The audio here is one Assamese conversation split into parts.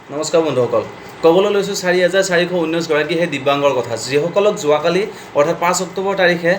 নমস্কাৰ বন্ধুসকল, ক'বলৈ লৈছোঁ 4419 গৰাকী সেই দিব্যাংগৰ কথা, যিসকলক যোৱাকালি অৰ্থাৎ 5 অক্টোবৰ তাৰিখে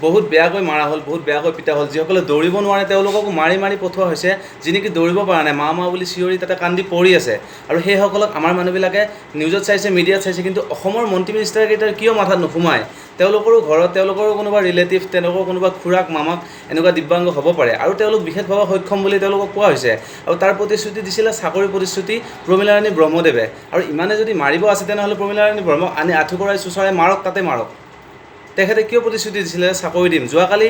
বহুত বেয়াকৈ মাৰা হ'ল, বহুত বেয়াকৈ পিটা হ'ল। যিসকলে দৌৰিব নোৱাৰে তেওঁলোককো মাৰি মাৰি পঠোৱা হৈছে, যি নেকি দৌৰিব পৰা নাই, মা মা বুলি চিঞৰি তাতে কান্দি পৰি আছে। আৰু সেইসকলক আমাৰ মানুহবিলাকে নিউজত চাইছে, মিডিয়াত চাইছে, কিন্তু অসমৰ মন্ত্ৰী মিনিষ্টাৰকেইটাৰ কিয় মাথাত নোসোমায়? তেওঁলোকৰো ঘৰত তেওঁলোকৰো কোনোবা ৰিলেটিভ, তেওঁলোকৰ কোনোবা খুৰাক মামাক এনেকুৱা দিব্যাংগ হ'ব পাৰে, আৰু তেওঁলোক বিশেষভাৱে সক্ষম বুলি তেওঁলোকক কোৱা হৈছে। আৰু তাৰ প্ৰতিশ্ৰুতি দিছিলে চাকৰি প্ৰতিশ্ৰুতি প্ৰমীলাৰাণী ব্ৰহ্মদেৱে। আৰু ইমানে যদি মাৰিব আছে তেনেহ'লে প্ৰমীলাৰাণী ব্ৰহ্মক আনি আঁঠুকৰাই চুচৰাই মাৰক, তাতে মাৰক। তেখেতে কিয় প্ৰতিশ্ৰুতি দিছিলে চাকৰি দিম? যোৱাকালি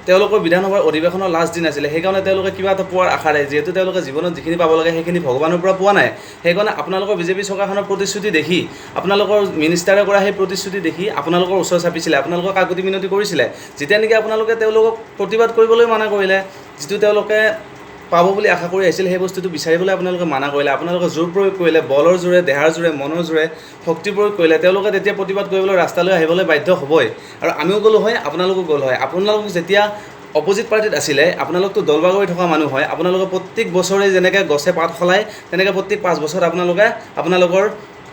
তেওঁলোকৰ বিধানসভাৰ অধিৱেশনৰ লাষ্ট দিন আছিলে, সেইকাৰণে তেওঁলোকে কিবা এটা পোৱাৰ আশাৰে, যিহেতু তেওঁলোকে জীৱনত যিখিনি পাব লাগে সেইখিনি ভগৱানৰ পৰা পোৱা নাই, সেইকাৰণে আপোনালোকৰ বিজেপি চৰকাৰখনৰ প্ৰতিশ্ৰুতি দেখি, আপোনালোকৰ মিনিষ্টাৰে কৰা সেই প্ৰতিশ্ৰুতি দেখি আপোনালোকৰ ওচৰ চাপিছিলে, আপোনালোকক কাকুতি মিনতি কৰিছিলে। যেতিয়া নেকি আপোনালোকে তেওঁলোকক প্ৰতিবাদ কৰিবলৈ মানা কৰিলে, যিটো তেওঁলোকে পাব বুলি আশা কৰি আহিছিল, সেই বস্তুটো বিচাৰিবলৈ আপোনালোকে মানা কৰিলে, আপোনালোকে জোৰ প্ৰয়োগ কৰিলে, বলৰ জোৰে, দেহাৰ জোৰে, মনৰ জোৰে শক্তি প্ৰয়োগ কৰিলে। তেওঁলোকে তেতিয়া প্ৰতিবাদ কৰিবলৈ ৰাস্তালৈ আহিবলৈ বাধ্য হ'বই, আৰু আমিও গ'লো হয়, আপোনালোকো গ'ল হয়। আপোনালোক যেতিয়া অপজিট পাৰ্টিত আছিলে, আপোনালোকতো দল বাগৰি থকা মানুহ হয়, আপোনালোকে প্ৰত্যেক বছৰে যেনেকৈ গছে পাত সলায়, তেনেকৈ প্ৰত্যেক 5 বছৰত আপোনালোকে আপোনালোকৰ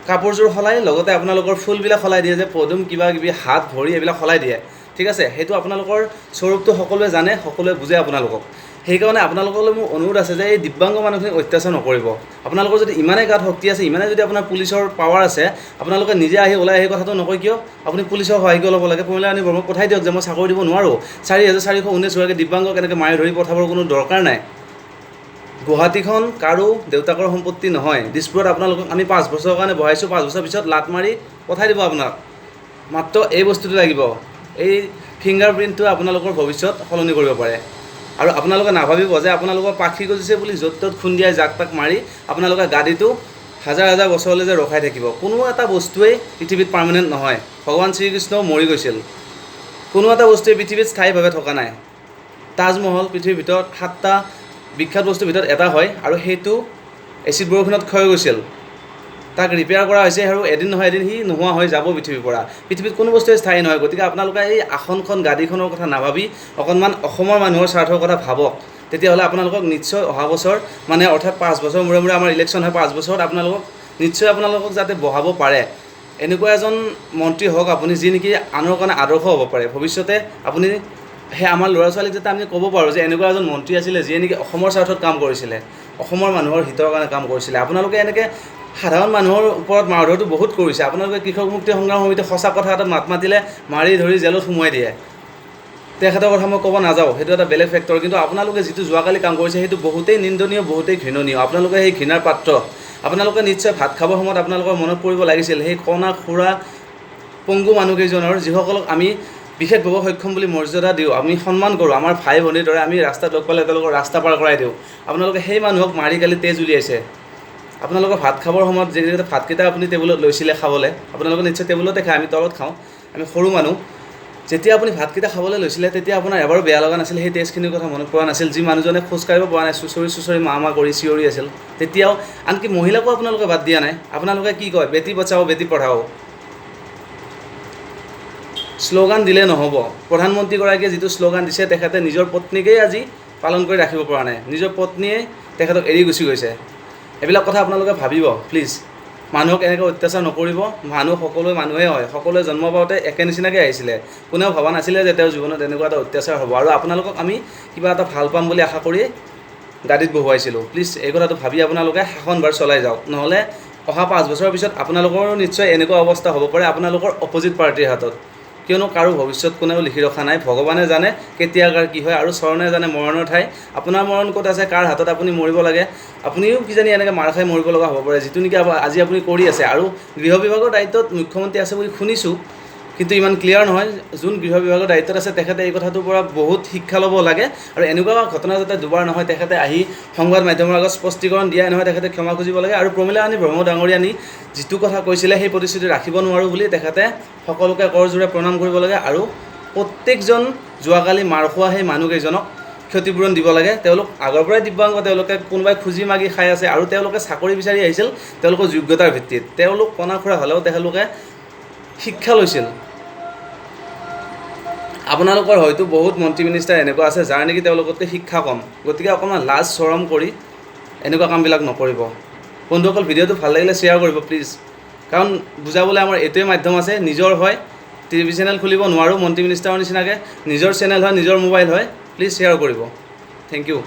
কাপোৰযোৰ সলায়, লগতে আপোনালোকৰ ফুলবিলাক সলাই দিয়ে, যে পদুম কিবা কিবি হাত ভৰি এইবিলাক সলাই দিয়ে। ঠিক আছে, সেইটো আপোনালোকৰ স্বৰূপটো সকলোৱে জানে, সকলোৱে বুজে আপোনালোকক। সেইকাৰণে আপোনালোকলৈ মোৰ অনুৰোধ আছে যে এই দিব্যাংগ মানুহখিনিক অত্যাচাৰ নকৰিব। আপোনালোকৰ যদি ইমানেই গাত শক্তি আছে, ইমানে যদি আপোনাৰ পুলিচৰ পাৱাৰ আছে, আপোনালোকে নিজে আহি ওলাই আহি কথাটো নকয় কিয়? আপুনি পুলিচৰ সহায় কিয় ল'ব লাগে? প্ৰমীলাৰাণী ব্ৰহ্মক পঠাই দিয়ক যে মই চাকৰি দিব নোৱাৰোঁ। 4419 গৰাকী দিব্যাংগক এনেকৈ মাৰি ধৰি পঠাবৰ কোনো দৰকাৰ নাই। গুৱাহাটীখন কাৰো দেউতাকৰ সম্পত্তি নহয়। দিছপুৰত আপোনালোকক আমি 5 বছৰৰ কাৰণে বহাইছোঁ, 5 বছৰ পিছত লাট মাৰি পঠাই দিব আপোনাক। মাত্ৰ এই বস্তুটো লাগিব, এই ফিংগাৰ প্ৰিণ্টটো আপোনালোকৰ ভৱিষ্যত সলনি কৰিব পাৰে। আৰু আপোনালোকে নাভাবিব যে আপোনালোকৰ পাখি গজিছে বুলি য'ত ত'ত খুন্দিয়াই জাক তাক মাৰি আপোনালোকে গাড়ীটো হাজাৰ হাজাৰ বছৰলৈ যে ৰখাই থাকিব। কোনো এটা বস্তুৱেই পৃথিৱীত পাৰ্মানেণ্ট নহয়। ভগৱান শ্ৰীকৃষ্ণও মৰি গৈছিল। কোনো এটা বস্তুৱে পৃথিৱীত স্থায়ীভাৱে থকা নাই। তাজমহল পৃথিৱীৰ ভিতৰত 7টা বিখ্যাত বস্তুৰ ভিতৰত এটা হয়, আৰু সেইটো এচিড বৰষুণত ক্ষয় গৈছিল। তাক ৰিপেয়াৰ কৰা হৈছে, আৰু এদিন নহয় এদিন সি নোহোৱা হৈ যাব পৃথিৱীৰ পৰা। পৃথিৱীত কোনো বস্তুৱে স্থায়ী নহয়। গতিকে আপোনালোকে এই আসনখন, গাড়ীখনৰ কথা নাভাবি অকণমান অসমৰ মানুহৰ স্বাৰ্থৰ কথা ভাবক। তেতিয়াহ'লে আপোনালোকক নিশ্চয় অহা বছৰ, মানে অৰ্থাৎ 5 বছৰ মূৰে মূৰে আমাৰ ইলেকশ্যন হয়, 5 বছৰত আপোনালোকক যাতে বহাব পাৰে, এনেকুৱা এজন মন্ত্ৰী হওক আপুনি, যি নেকি আনৰ কাৰণে আদৰ্শ হ'ব পাৰে। ভৱিষ্যতে আপুনি সেই আমাৰ ল'ৰা ছোৱালীক যাতে আমি ক'ব পাৰোঁ যে এনেকুৱা এজন মন্ত্ৰী আছিলে, যিয়ে নেকি অসমৰ স্বাৰ্থত কাম কৰিছিলে, অসমৰ মানুহৰ হিতৰ কাৰণে কাম কৰিছিলে। আপোনালোকে এনেকৈ সাধাৰণ মানুহৰ ওপৰত মাৰধৰটো বহুত কৰিছে। আপোনালোকে কৃষক মুক্তি সংগ্ৰাম সমিতি সঁচা কথা এটাত মাত মাতিলে মাৰি ধৰি জেলত সোমোৱাই দিয়ে। তেখেতৰ কথা মই ক'ব নাযাওঁ, সেইটো এটা বেলেগ ফেক্টৰ। কিন্তু আপোনালোকে যিটো যোৱাকালি কাম কৰিছে সেইটো বহুতেই নিন্দনীয়, বহুতেই ঘৃণনীয়। আপোনালোকে সেই ঘৃণাৰ পাত্ৰ। আপোনালোকে নিশ্চয় ভাত খাবৰ সময়ত আপোনালোকৰ মনত পৰিব লাগিছিল সেই কণা খুৰা পংগু মানুহকেইজনৰ, যিসকলক আমি বিশেষভাৱে সক্ষম বুলি মৰ্যাদা দিওঁ, আমি সন্মান কৰোঁ, আমাৰ ভাই ভনীৰ দৰে আমি ৰাস্তাত লগ পালে তেওঁলোকক ৰাস্তা পাৰ কৰাই দিওঁ। আপোনালোকে সেই মানুহক মাৰি কালি তেজ উলিয়াইছে। আপোনালোকৰ ভাত খাবৰ সময়ত যিকেইটা ভাতকেইটা আপুনি টেবুলত লৈছিলে খাবলৈ, আপোনালোকে নিশ্চয় টেবুলতে খায়, আমি তলত খাওঁ, আমি সৰু মানুহ। যেতিয়া আপুনি ভাতকেইটা খাবলৈ লৈছিলে তেতিয়া আপোনাৰ এবাৰো বেয়া লগা নাছিল? সেই টেষ্টখিনিৰ কথা মনত পৰা নাছিল? যি মানুহজনে খোজকাঢ়িব পৰা নাই, চুচৰি মা মা কৰি চিঞৰি আছিল, তেতিয়াও। আনকি মহিলাকো আপোনালোকে বাদ দিয়া নাই। আপোনালোকে কি কয়? বেটি বচাও, বেটি পঢ়াও। শ্লোগান দিলে নহ'ব। প্ৰধানমন্ত্ৰীগৰাকীয়ে যিটো শ্লোগান দিছে, তেখেতে নিজৰ পত্নীকেই আজি পালন কৰি ৰাখিব পৰা নাই। নিজৰ পত্নীয়ে তেখেতক এৰি গুচি গৈছে। এইবিলাক কথা আপোনালোকে ভাবিব প্লিজ। মানুহক এনেকৈ অত্যাচাৰ নকৰিব। মানুহ সকলোৱে মানুহেই হয়, সকলোৱে জন্ম পাওঁতে একে নিচিনাকৈ আহিছিলে। কোনেও ভবা নাছিলে যে তেওঁৰ জীৱনত এনেকুৱা এটা অত্যাচাৰ হ'ব। আৰু আপোনালোকক আমি কিবা এটা ভাল পাম বুলি আশা কৰি গাড়ীত বহুৱাইছিলোঁ। প্লিজ এই কথাটো ভাবি আপোনালোকে শাসনভাৰ চলাই যাওক, নহ'লে অহা 5 বছৰৰ পিছত আপোনালোকৰো নিশ্চয় এনেকুৱা অৱস্থা হ'ব পাৰে আপোনালোকৰ অপজিট পাৰ্টিৰ হাতত। কিয়নো কাৰো ভৱিষ্যত কোনেও লিখি ৰখা নাই। ভগৱানে জানে কেতিয়া কাৰ কি হয়, আৰু চৰণে জানে মৰণৰ ঠাই। আপোনাৰ মৰণ ক'ত আছে, কাৰ হাতত আপুনি মৰিব লাগে, আপুনিও কিজানি এনেকৈ মাৰ খাই মৰিব লগা হ'ব পাৰে, যিটো নেকি আজি আপুনি কৰি আছে। আৰু গৃহ বিভাগৰ দায়িত্বত মুখ্যমন্ত্ৰী আছে বুলি শুনিছোঁ, কিন্তু ইমান ক্লিয়াৰ নহয়। যোন গৃহ বিভাগৰ দায়িত্বত আছে তেখেতে এই কথাটোৰ পৰা বহুত শিক্ষা ল'ব লাগে। আৰু এনেকুৱা ঘটনা যাতে দুবাৰ নহয়, তেখেতে আহি সংবাদ মাধ্যমৰ আগত স্পষ্টীকৰণ দিয়াই নহয়, তেখেতে ক্ষমা খুজিব লাগে। আৰু প্ৰমীলাৰাণী ব্ৰহ্ম ডাঙৰীয়ানী যিটো কথা কৈছিলে সেই প্ৰতিশ্ৰুতি ৰাখিব নোৱাৰোঁ বুলি তেখেতে সকলোকে কৰজোৰে প্ৰণাম কৰিব লাগে। আৰু প্ৰত্যেকজন যোৱাকালি মাৰ খোৱা সেই মানুহকেইজনক ক্ষতিপূৰণ দিব লাগে। তেওঁলোক আগৰ পৰাই দিব্যাংগ, তেওঁলোকে কোনোবাই খুজি মাগি খাই আছে, আৰু তেওঁলোকে চাকৰি বিচাৰি আহিছিল তেওঁলোকৰ যোগ্যতাৰ ভিত্তিত। তেওঁলোক কণা খুৰা হ'লেও তেওঁলোকে শিক্ষা লৈছিল। আপোনালোকৰ হয়তো বহুত মন্ত্ৰী মিনিষ্টাৰ এনেকুৱা আছে যাৰ নেকি তেওঁলোকতকৈ শিক্ষা কম। গতিকে অকণমান লাজ চৰম কৰি এনেকুৱা কামবিলাক নকৰিব। বন্ধুসকল ভিডিঅ'টো ভাল লাগিলে শ্বেয়াৰ কৰিব প্লিজ, কাৰণ বুজাবলৈ আমাৰ এইটোৱে মাধ্যম আছে, নিজৰ হয় টিভি চেনেল খুলিব নোৱাৰোঁ মন্ত্ৰী মিনিষ্টাৰৰ নিচিনাকৈ, নিজৰ চেনেল হয় নিজৰ মোবাইল হয়, প্লিজ শ্বেয়াৰ কৰিব। Thank U.